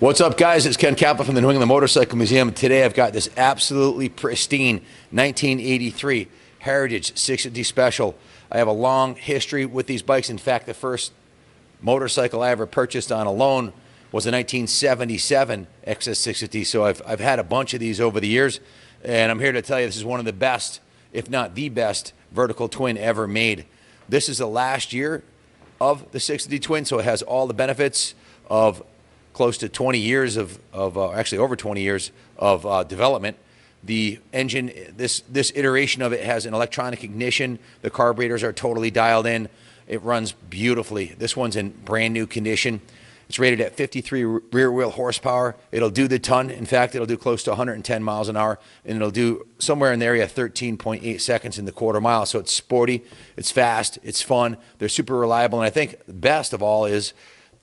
What's up, guys? It's Ken Kaplan from the New England Motorcycle Museum. Today I've got this absolutely pristine 1983 Heritage 650 Special. I have a long history with these bikes. In fact, the first motorcycle I ever purchased on a loan was a 1977 XS650. So I've had a bunch of these over the years, and I'm here to tell you this is one of the best, if not the best, vertical twin ever made. This is the last year of the 650 twin, so it has all the benefits of close to 20 years actually over 20 years of development. The engine, this iteration of it has an electronic ignition. The carburetors are totally dialed in. It runs beautifully. This one's in brand new condition. It's rated at 53 rear wheel horsepower. It'll do the ton. In fact, it'll do close to 110 miles an hour, and it'll do somewhere in the area 13.8 seconds in the quarter mile. So it's sporty, it's fast, it's fun. They're super reliable, and I think best of all is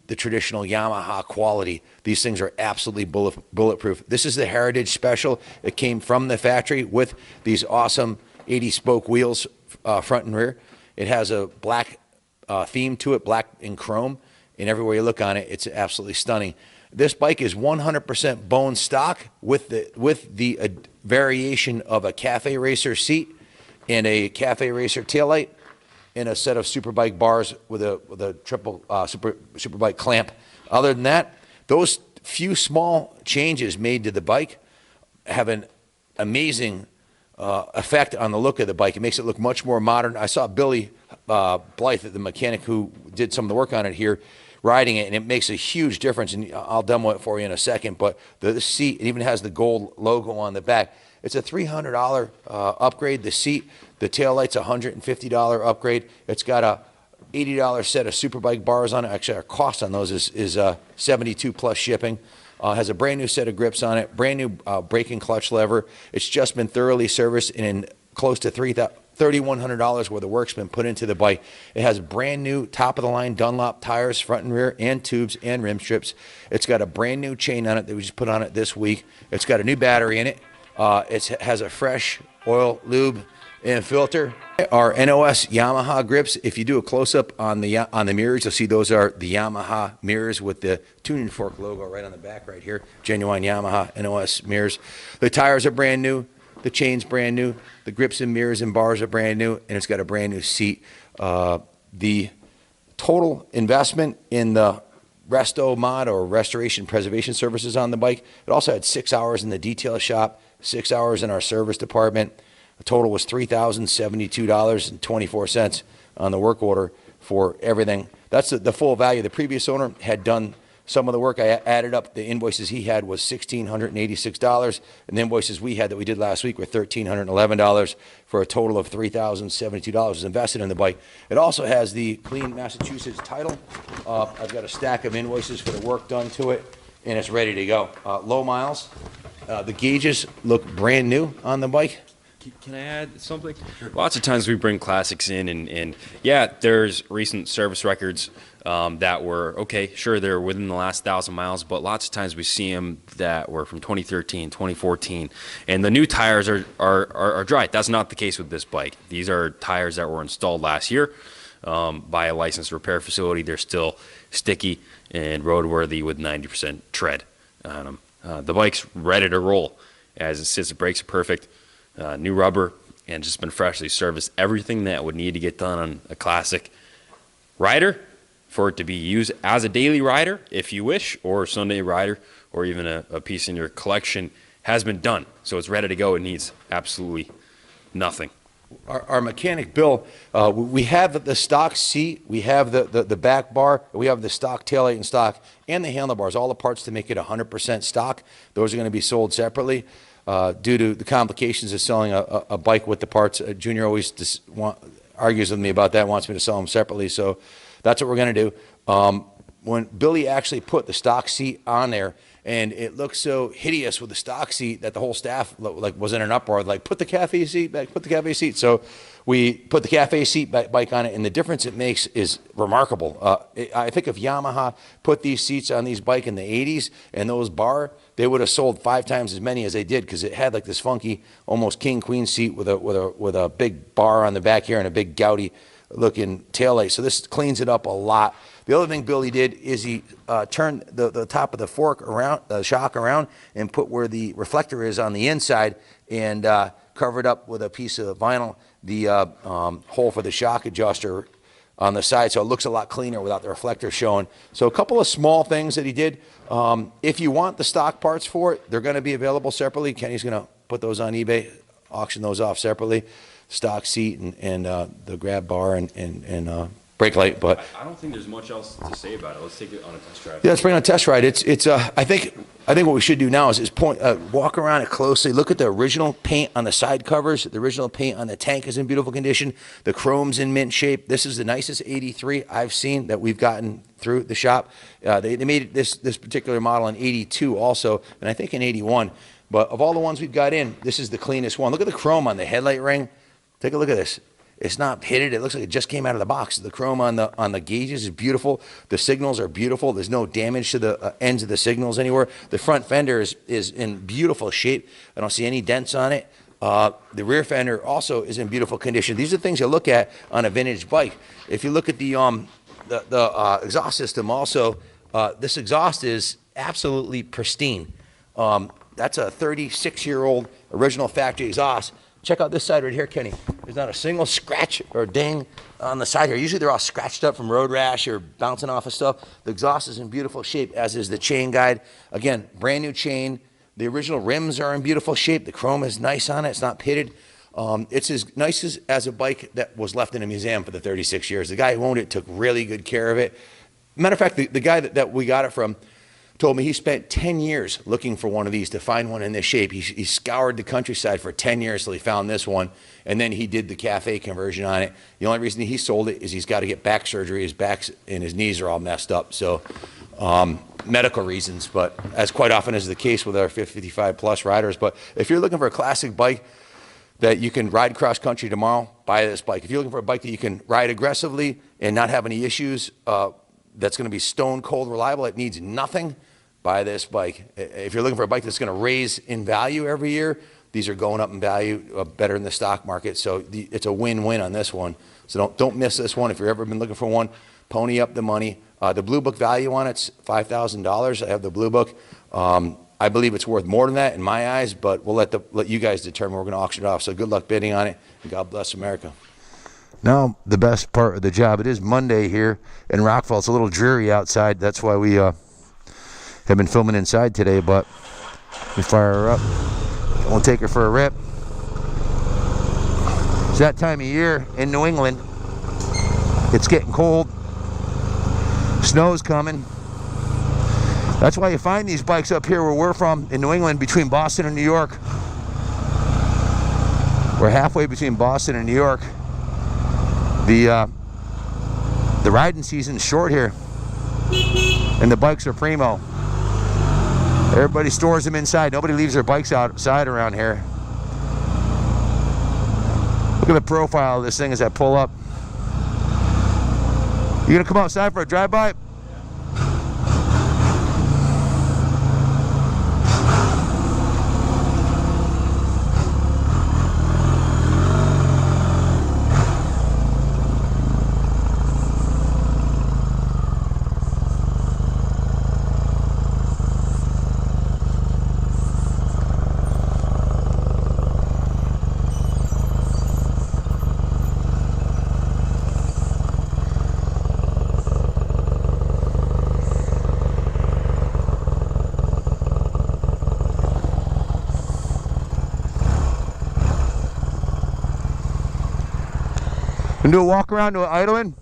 the traditional Yamaha quality. These things are absolutely bulletproof. This is the Heritage Special. It came from the factory with these awesome 80-spoke wheels, front and rear. It has a black theme to it, black and chrome, and everywhere you look on it, it's absolutely stunning. This bike is 100% bone stock with the variation of a Cafe Racer seat and a Cafe Racer taillight, in a set of Superbike bars with a triple Superbike clamp. Other than that, those few small changes made to the bike have an amazing effect on the look of the bike. It makes it look much more modern. I saw Billy Blythe, the mechanic who did some of the work on it here, riding it, and it makes a huge difference, and I'll demo it for you in a second. But the seat, it even has the gold logo on the back. It's a $300 upgrade. The seat, the taillight's a $150 upgrade. It's got a $80 set of Superbike bars on it. Actually, our cost on those is 72 plus shipping. Has a brand new set of grips on it, brand new brake and clutch lever. It's just been thoroughly serviced, and in close to $3,100 worth of work's been put into the bike. It has brand new top-of-the-line Dunlop tires, front and rear, and tubes and rim strips. It's got a brand new chain on it that we just put on it this week. It's got a new battery in it. It has a fresh oil, lube, and filter. Our NOS Yamaha grips, if you do a close-up on the mirrors, you'll see those are the Yamaha mirrors with the tuning fork logo right on the back right here. Genuine Yamaha NOS mirrors. The tires are brand new. The chain's brand new. The grips and mirrors and bars are brand new, and it's got a brand new seat. The total investment in the resto mod or restoration preservation services on the bike, it also had 6 hours in the detail shop, 6 hours in our service department. The total was $3,072.24 on the work order for everything. That's the full value. The previous owner had done some of the work. I added up the invoices he had was $1,686, and the invoices we had that we did last week were $1,311 for a total of $3,072 was invested in the bike. It also has the clean Massachusetts title. I've got a stack of invoices for the work done to it, and it's ready to go. Low miles. The gauges look brand new on the bike. Can I add something? Lots of times we bring classics in, and yeah, there's recent service records that were, okay, sure, they're within the last 1,000 miles, but lots of times we see them that were from 2013, 2014, and the new tires are dry. That's not the case with this bike. These are tires that were installed last year by a licensed repair facility. They're still sticky and roadworthy with 90% tread on them. The bike's ready to roll. As it sits, the brakes are perfect. New rubber, and just been freshly serviced. Everything that would need to get done on a classic rider for it to be used as a daily rider, if you wish, or Sunday rider, or even a piece in your collection has been done. So it's ready to go. It needs absolutely nothing. Our mechanic, Bill, we have the stock seat, we have the back bar, we have the stock taillight in stock, and the handlebars, all the parts to make it 100% stock. Those are going to be sold separately. Due to the complications of selling a bike with the parts. Junior always argues with me about that, wants me to sell them separately, so that's what we're going to do. When Billy actually put the stock seat on there, and it looked so hideous with the stock seat that the whole staff was in an uproar, like, put the cafe seat back, put the cafe seat. So we put the cafe seat bike on it, and the difference it makes is remarkable. I think if Yamaha put these seats on these bike in the 80s and those bar, they would have sold 5 times as many as they did, because it had like this funky, almost king queen seat with a big bar on the back here and a big gouty looking taillight. So this cleans it up a lot. The other thing Billy did is he turned the top of the fork around, the shock around, and put where the reflector is on the inside, and covered up with a piece of vinyl the hole for the shock adjuster on the side, so it looks a lot cleaner without the reflector showing. So a couple of small things that he did. If you want the stock parts for it, they're going to be available separately. Kenny's going to put those on eBay, auction those off separately. Stock seat and the grab bar and brake light. But I don't think there's much else to say about it. Let's take it on a test drive. yeah, let's bring it on a test ride. I think what we should do now is walk around it closely. Look at the original paint on the side covers. The original paint on the tank is in beautiful condition. The chrome's in mint shape. This is the nicest 83 I've seen that we've gotten through the shop. They made this particular model in 82 also, and I think in 81. But of all the ones we've got in, this is the cleanest one. Look at the chrome on the headlight ring. Take a look at this. It's not pitted. It looks like it just came out of the box. The chrome on the gauges is beautiful. The signals are beautiful. There's no damage to the ends of the signals anywhere. The front fender is in beautiful shape. I don't see any dents on it. The rear fender also is in beautiful condition. These are things you look at on a vintage bike. If you look at the exhaust system also, this exhaust is absolutely pristine. That's a 36-year-old original factory exhaust. Check out this side right here, Kenny. There's not a single scratch or ding on the side here. Usually they're all scratched up from road rash or bouncing off of stuff. The exhaust is in beautiful shape, as is the chain guide. Again, brand new chain. The original rims are in beautiful shape. The chrome is nice on it. It's not pitted. It's as nice as a bike that was left in a museum for the 36 years. The guy who owned it took really good care of it. Matter of fact, the guy that we got it from told me he spent 10 years looking for one of these to find one in this shape. He scoured the countryside for 10 years till he found this one, and then he did the cafe conversion on it. The only reason he sold it is he's got to get back surgery. His back and his knees are all messed up, so medical reasons, but as quite often is the case with our 55 plus riders. But if you're looking for a classic bike that you can ride cross country tomorrow, buy this bike. If you're looking for a bike that you can ride aggressively and not have any issues, that's going to be stone cold reliable, it needs nothing, buy this bike. If you're looking for a bike that's going to raise in value every year, these are going up in value better in the stock market. So it's a win-win on this one. So don't miss this one. If you've ever been looking for one, pony up the money. The Blue Book value on it's $5,000. I have the Blue Book. I believe it's worth more than that in my eyes, but we'll let you guys determine. We're going to auction it off. So good luck bidding on it, and God bless America. Now, the best part of the job. It is Monday here in Rockville. It's a little dreary outside. That's why we have been filming inside today, but we fire her up. We'll take her for a rip. It's that time of year in New England. It's getting cold. Snow's coming. That's why you find these bikes up here where we're from in New England, between Boston and New York. We're halfway between Boston and New York. The riding season's short here, and the bikes are primo. Everybody stores them inside. Nobody leaves their bikes outside around here. Look at the profile of this thing as I pull up. You gonna come outside for a drive-by? And do a walk around to idling.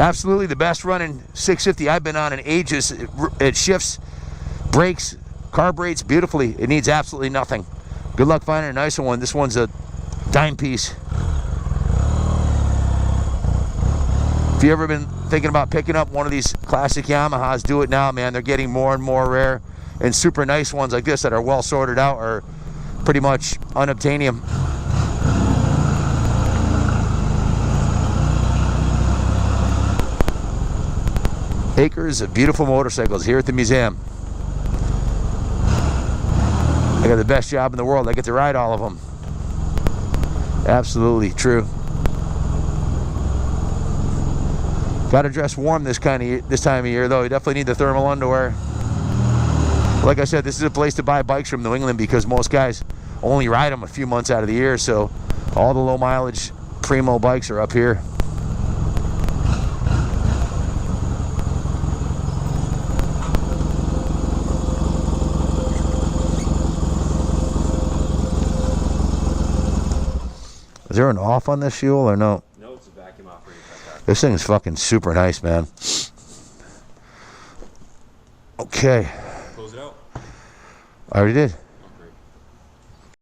Absolutely the best running 650 I've been on in ages. It shifts, brakes, carburetes beautifully. It needs absolutely nothing. Good luck finding a nicer one. This one's a dime piece. If you've ever been thinking about picking up one of these classic Yamahas, do it now, man. They're getting more and more rare, and super nice ones like this that are well sorted out are pretty much unobtainium. Acres of beautiful motorcycles here at the museum. I got the best job in the world. I get to ride all of them. Absolutely true. Got to dress warm this time of year, though. You definitely need the thermal underwear. Like I said, this is a place to buy bikes from New England because most guys only ride them a few months out of the year. So all the low mileage primo bikes are up here. Is there an off on this fuel or no? No, it's a vacuum operated. This thing's fucking super nice, man. Okay. Close it out. I already did.